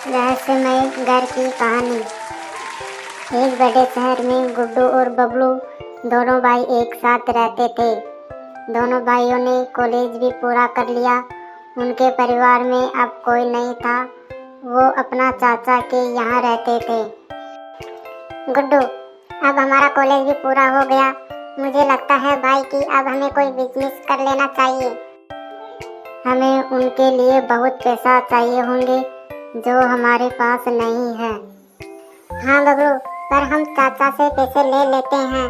रहस्यमय घर की कहानी। एक बड़े शहर में गुड्डू और बबलू दोनों भाई एक साथ रहते थे। दोनों भाइयों ने कॉलेज भी पूरा कर लिया। उनके परिवार में अब कोई नहीं था। वो अपना चाचा के यहाँ रहते थे। गुड्डू, अब हमारा कॉलेज भी पूरा हो गया। मुझे लगता है भाई कि अब हमें कोई बिजनेस कर लेना चाहिए। हमें उनके लिए बहुत पैसा चाहिए होंगे जो हमारे पास नहीं है। हाँ बबलू, पर हम चाचा से पैसे ले लेते हैं।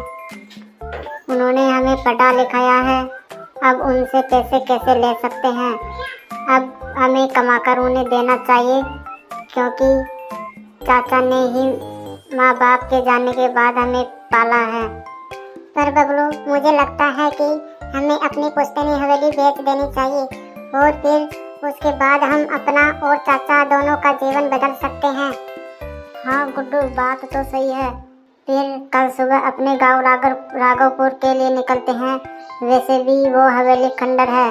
उन्होंने हमें पढ़ा लिखाया है, अब उनसे पैसे कैसे ले सकते हैं। अब हमें कमाकर उन्हें देना चाहिए, क्योंकि चाचा ने ही माँ बाप के जाने के बाद हमें पाला है। पर बबलू, मुझे लगता है कि हमें अपनी पुश्तैनी हवेली बेच देनी चाहिए और फिर उसके बाद हम अपना और चाचा दोनों का जीवन बदल सकते हैं। हाँ गुड्डू, बात तो सही है। फिर कल सुबह अपने गांव राघवपुर के लिए निकलते हैं। वैसे भी वो हवेली खंडर है,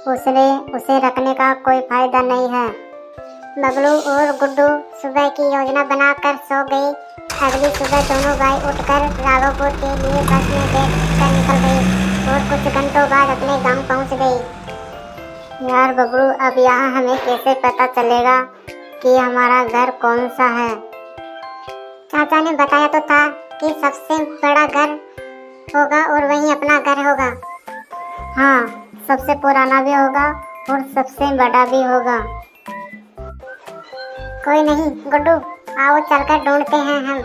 उसे रखने का कोई फायदा नहीं है। बबलू और गुड्डू सुबह की योजना बनाकर सो गए। अगली सुबह दोनों भाई उठकर राघवपुर के लिए बस में बैठकर निकल गए और कुछ घंटों बाद अपने गांव पहुंच गए। यार बबलू, अब यहाँ हमें कैसे पता चलेगा कि हमारा घर कौन सा है? चाचा ने बताया तो था कि सबसे बड़ा घर होगा और वहीं अपना घर होगा। हाँ, सबसे पुराना भी होगा और सबसे बड़ा भी होगा। कोई नहीं गुड्डू, आओ चलकर ढूंढते हैं हम।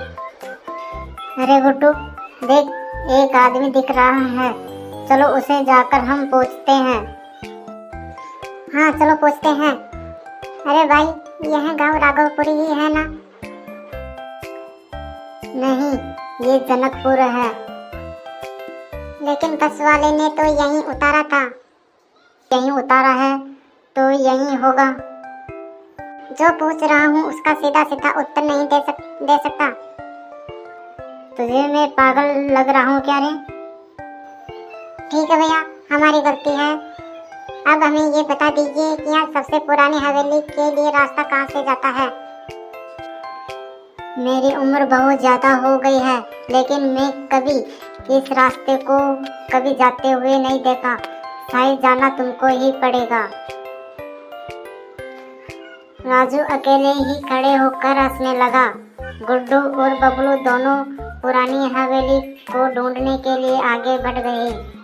अरे गुड्डू देख, एक आदमी दिख रहा है। चलो उसे जाकर हम पूछते हैं। हाँ चलो पूछते हैं। अरे भाई, यह गांव राघवपुरी ही है ना? नहीं, ये जनकपुर है। लेकिन बस वाले ने तो यहीं उतारा था। यहीं उतारा है तो यहीं होगा। जो पूछ रहा हूँ उसका सीधा सीधा उत्तर नहीं दे सकता। तुझे मैं पागल लग रहा हूँ क्या रे? ठीक है भैया, हमारी गलती है। अब हमें ये बता दीजिए कि यहाँ सबसे पुरानी हवेली के लिए रास्ता कहाँ से जाता है? मेरी उम्र बहुत ज़्यादा हो गई है, लेकिन मैं कभी इस रास्ते को कभी जाते हुए नहीं देखा। शायद जाना तुमको ही पड़ेगा। राजू अकेले ही खड़े होकर हंसने लगा। गुड्डू और बबलू दोनों पुरानी हवेली को ढूंढने के लिए आगे बढ़ गए।